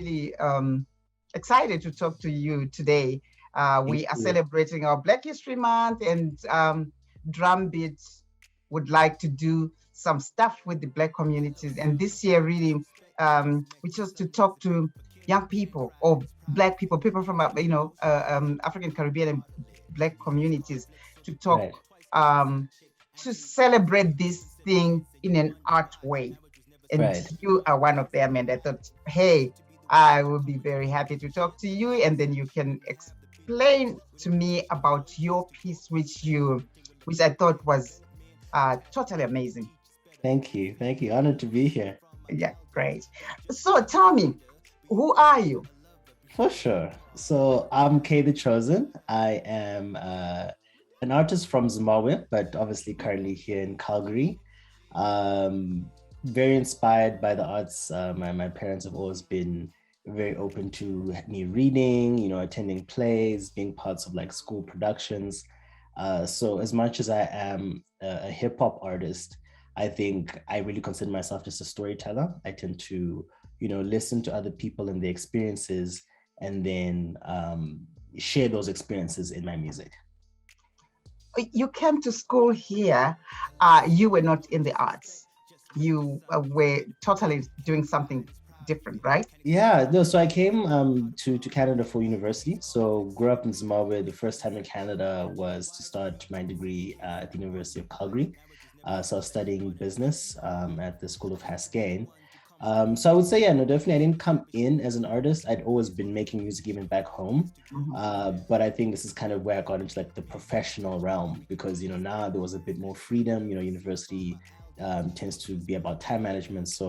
really excited to talk to you today. We Thank are you. celebrating our Black History Month, and Drumbeat would like to do some stuff with the Black communities. And this year, really, we chose to talk to young people or Black people, people from African, Caribbean, and Black communities to talk Right, um, to celebrate this thing in an art way. And right. you are one of them. And I thought, hey, I will be very happy to talk to you. And then you can explain to me about your piece, which I thought was totally amazing. Thank you. Thank you. Honored to be here. Yeah, great. So tell me, who are you? For sure. So I'm Kay the Chosen. I am an artist from Zimbabwe, but obviously currently here in Calgary. Um, Very inspired by the arts. My parents have always been very open to me reading, attending plays, being parts of like school productions. So as much as I am a hip hop artist, I think I really consider myself just a storyteller. I tend to, listen to other people and their experiences and then share those experiences in my music. You came to school here. You were not in the arts. You were totally doing something different, right? Yeah, no, so I came to Canada for university. So grew up in Zimbabwe. The first time in Canada was to start my degree at the University of Calgary. So I was studying business at the School of Haskayne. So I would say, yeah, no, definitely I didn't come in as an artist. I'd always been making music even back home. Mhm. But I think this is kind of where I got into like the professional realm because, now there was a bit more freedom. University tends to be about time management. So,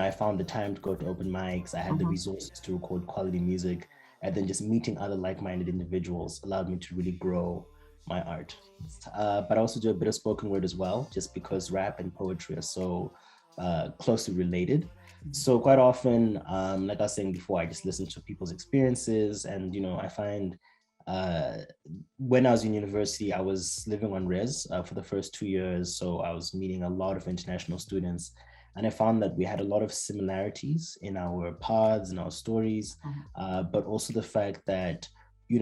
I found the time to go to open mics. I had the Mhm. resources to record quality music. And then just meeting other like-minded individuals allowed me to really grow my art. But I also do a bit of spoken word as well, just because rap and poetry are so closely related. So quite often, like I was saying before, I just listen to people's experiences, and I find uh, when I was in university, I was living on res for the first 2 years, so I was meeting a lot of international students, and I found that we had a lot of similarities in our paths and our stories, Mhm. but also the fact that you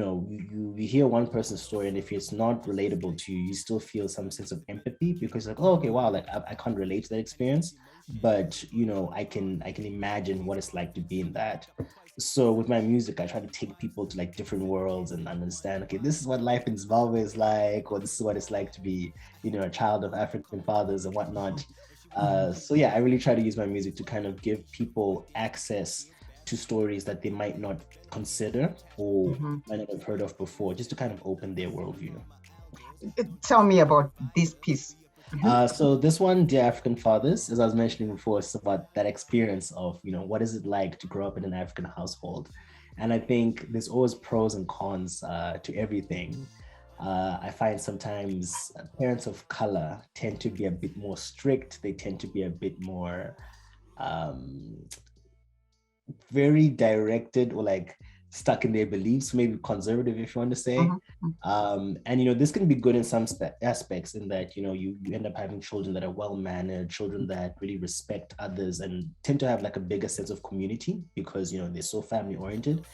hear one person's story, and if it's not relatable to you, you still feel some sense of empathy because like, oh, okay, wow, like I can't relate to that experience, but I can imagine what it's like to be in that. So with my music, I try to take people to like different worlds and understand, okay, this is what life in Zimbabwe is like, or this is what it's like to be, a child of African fathers and whatnot. Mhm. So yeah, I really try to use my music to kind of give people access to stories that they might not consider or Mhm. might not have heard of before, just to kind of open their worldview. Tell me about this piece. Mhm. So this one, Dear African Fathers, as I was mentioning before, it's about that experience of, what is it like to grow up in an African household? And I think there's always pros and cons to everything. I find sometimes parents of color tend to be a bit more strict. They tend to be a bit more um, very directed or like stuck in their beliefs, maybe conservative, if you want to say. Mhm. Mhm. And this can be good in some aspects in that you end up having children that are well mannered, children that really respect others and tend to have like a bigger sense of community because they're so family oriented.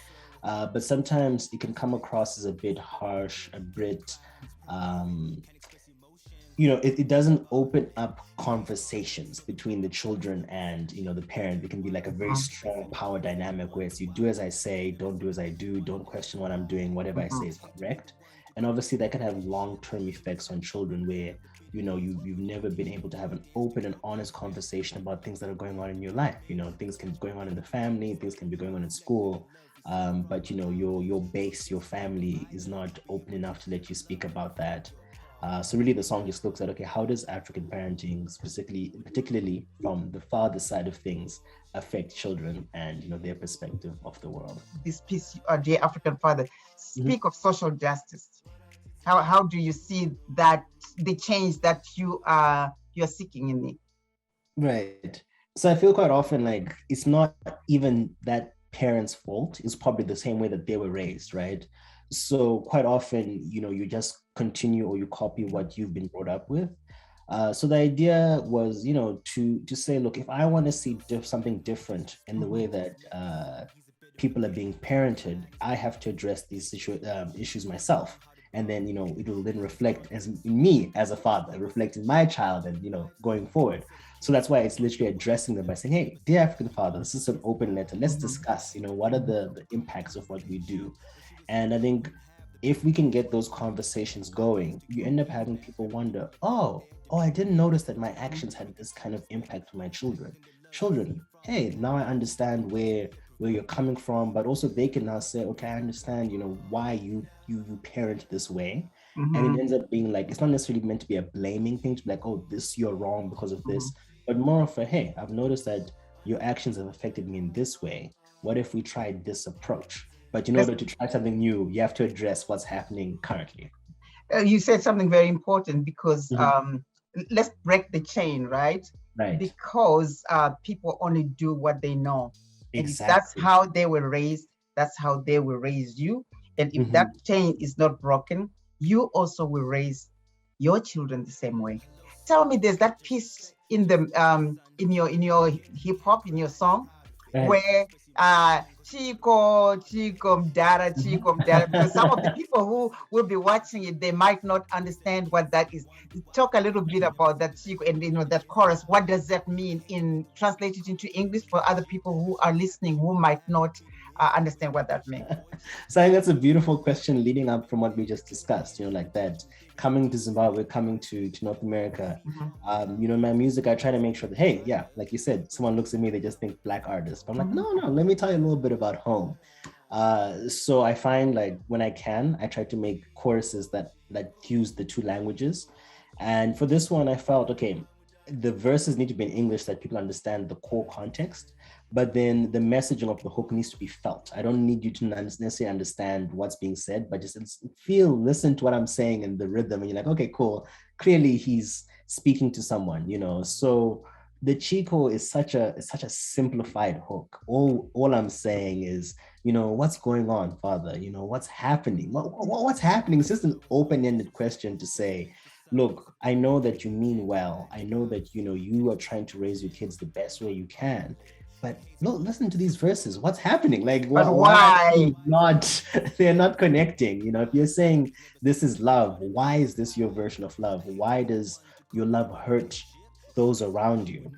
But sometimes it can come across as a bit harsh, a bit um, it doesn't open up conversations between the children and the parent. It can be like a very Mhm. strong power dynamic where it's you do as I say, don't do as I do, don't question what I'm doing, whatever I say Mhm. is correct. And obviously that can have long-term effects on children where you've never been able to have an open and honest conversation about things that are going on in your life. Things can be going on in the family, things can be going on in school, but your base, your family is not open enough to let you speak about that. So really, the song just looks at, okay, how does African parenting, specifically, particularly from the father side of things, affect children and their perspective of the world. This piece, Dear African Father, Mhm. speak of social justice. How do you see that the change that you're seeking in it? Right. So I feel quite often like it's not even that parent's fault. It's probably the same way that they were raised, right? So quite often, you just continue or you copy what you've been brought up with. So the idea was, to say, look, if I want to see something different in the way Mhm. that people are being parented, I have to address these issues myself. And then, it will then reflect as in me as a father, reflect in my child, and, going forward. So that's why it's literally addressing them by saying, hey, dear African father, this is an open letter. Let's discuss, what are the impacts of what we do. And I think if we can get those conversations going, you end up having people wonder, I didn't notice that my actions had this kind of impact on my children. Children, hey, now I understand where you're coming from, but also they can now say, okay, I understand, why you parent this way. And it ends up being like, it's not necessarily meant to be a blaming thing, to be like, oh, this, you're wrong because of this, but more of a, hey, I've noticed that your actions have affected me in this way. What if we tried this approach? But in order to try something new, you have to address what's happening currently. You said something very important, because let's break the chain, right? Right. Because people only do what they know. And Exactly. if that's how they were raised, that's how they will raise you. And if that chain is not broken, you also will raise your children the same way. Tell me, there's that piece in the in your hip hop, in your song, where Chico, Mdara, because some of the people who will be watching it, they might not understand what that is. Talk a little bit about that Chico and that chorus. What does that mean in translated into English for other people who are listening who might not understand what that means? So I think that's a beautiful question leading up from what we just discussed, like that coming to Zimbabwe, coming to North America, my music, I try to make sure that, hey, yeah, like you said, someone looks at me, they just think Black artist. But I'm like, no, let me tell you a little bit about home. So I find, like, when I can, I try to make choruses that use the two languages. And for this one, I felt, okay, the verses need to be in English so that people understand the core context, but then the messaging of the hook needs to be felt. I don't need you to necessarily understand what's being said, but just listen to what I'm saying and the rhythm, and you're like, okay, cool. Clearly he's speaking to someone, So the Chico is such a simplified hook. All I'm saying is, what's going on, father? What's happening? What's happening? It's just an open-ended question to say, look, I know that you mean well. I know that, you are trying to raise your kids the best way you can. But no, listen to these verses. What's happening? Like, why they're not connecting? If you're saying this is love, why is this your version of love? Why does your love hurt those around you?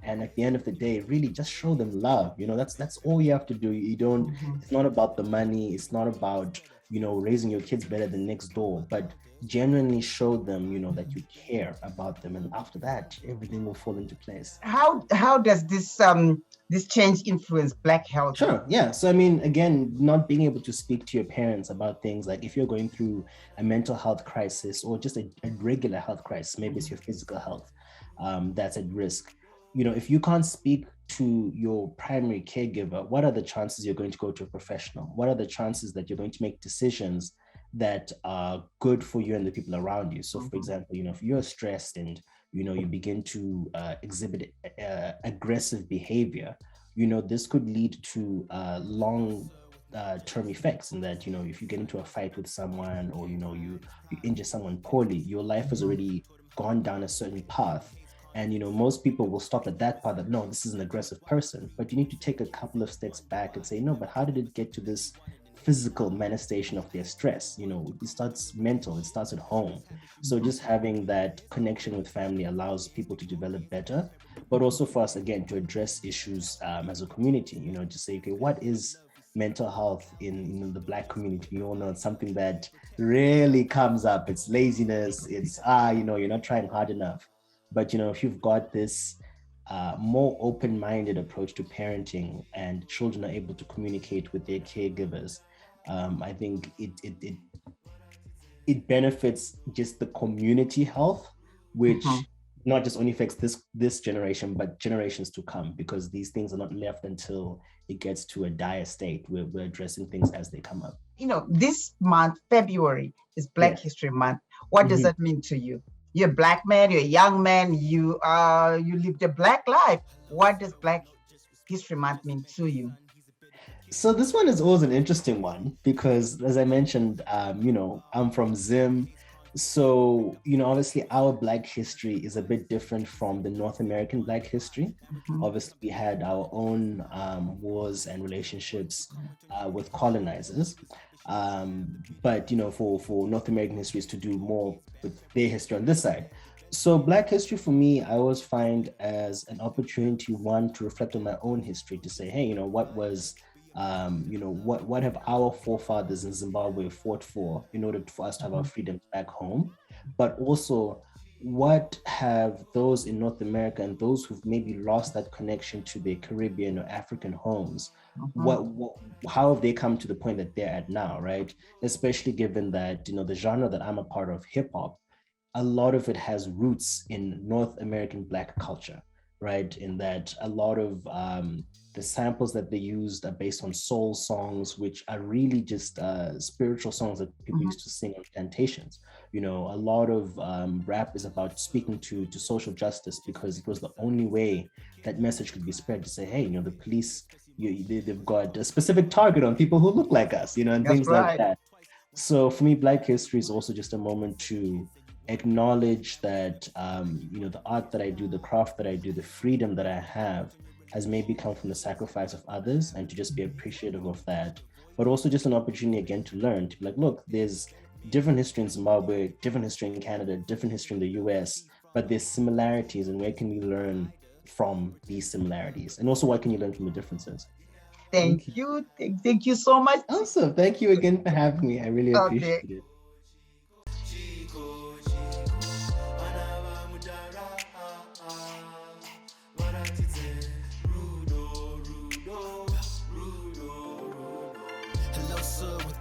And at the end of the day, really just show them love. That's all you have to do. You don't, it's not about the money. It's not about, raising your kids better than next door, but genuinely show them, that you care about them. And after that, everything will fall into place. How does this change influence Black health? Sure, yeah. So I mean, again, not being able to speak to your parents about things like if you're going through a mental health crisis or just a regular health crisis, maybe it's your physical health that's at risk. If you can't speak to your primary caregiver, what are the chances you're going to go to a professional? What are the chances that you're going to make decisions that are good for you and the people around you? So for example, if you're stressed and you begin to exhibit aggressive behavior, this could lead to long term effects, in that if you get into a fight with someone, or you injure someone poorly, your life has already gone down a certain path. And most people will stop at that part, that no, this is an aggressive person. But you need to take a couple of steps back and say, no, but how did it get to this physical manifestation of their stress? It starts mental, it starts at home. So just having that connection with family allows people to develop better, but also for us, again, to address issues as a community, to say, okay, what is mental health in the Black community? You all know it's something that rarely comes up. It's laziness, it's you're not trying hard enough. But if you've got this more open-minded approach to parenting, and children are able to communicate with their caregivers, I think it benefits just the community health, which not just only affects this generation, but generations to come, because these things are not left until it gets to a dire state. We're addressing things as they come up. This month, February, is Black History Month. What does that mean to you? You're a Black man, you're a young man, you lived a Black life. What does Black History Month mean to you? So this one is always an interesting one, because as I mentioned, I'm from Zim. So, obviously our Black history is a bit different from the North American Black history. Mhm. Obviously, we had our own wars and relationships with colonizers. But, for North American history is to do more with their history on this side. So Black history for me, I always find as an opportunity, one, to reflect on my own history, to say, hey, what was what have our forefathers in Zimbabwe fought for in order for us to have our Mhm. freedom back home, but also what have those in North America and those who've maybe lost that connection to their Caribbean or African homes, Mhm. what how have they come to the point that they're at now, right? Especially given that the genre that I'm a part of, hip hop, a lot of it has roots in North American Black culture, right? In that a lot of the samples that they used are based on soul songs, which are really just spiritual songs that people Mhm. used to sing on plantations. A lot of rap is about speaking to social justice because it was the only way that message could be spread to say, hey, the police, they've got a specific target on people who look like us, and That's things like right. that. So for me, Black history is also just a moment to acknowledge that the art that I do, the craft that I do, the freedom that I have has maybe come from the sacrifice of others, and to just be appreciative of that. But also just an opportunity again to learn, to be like, look, there's different history in Zimbabwe, different history in Canada, different history in the US, but there's similarities, and where can we learn from these similarities? And also, what can you learn from the differences? Thank Thank you. you. Thank you so much. Awesome. Thank you again for having me. I really Okay. appreciate it. Hello, sir, with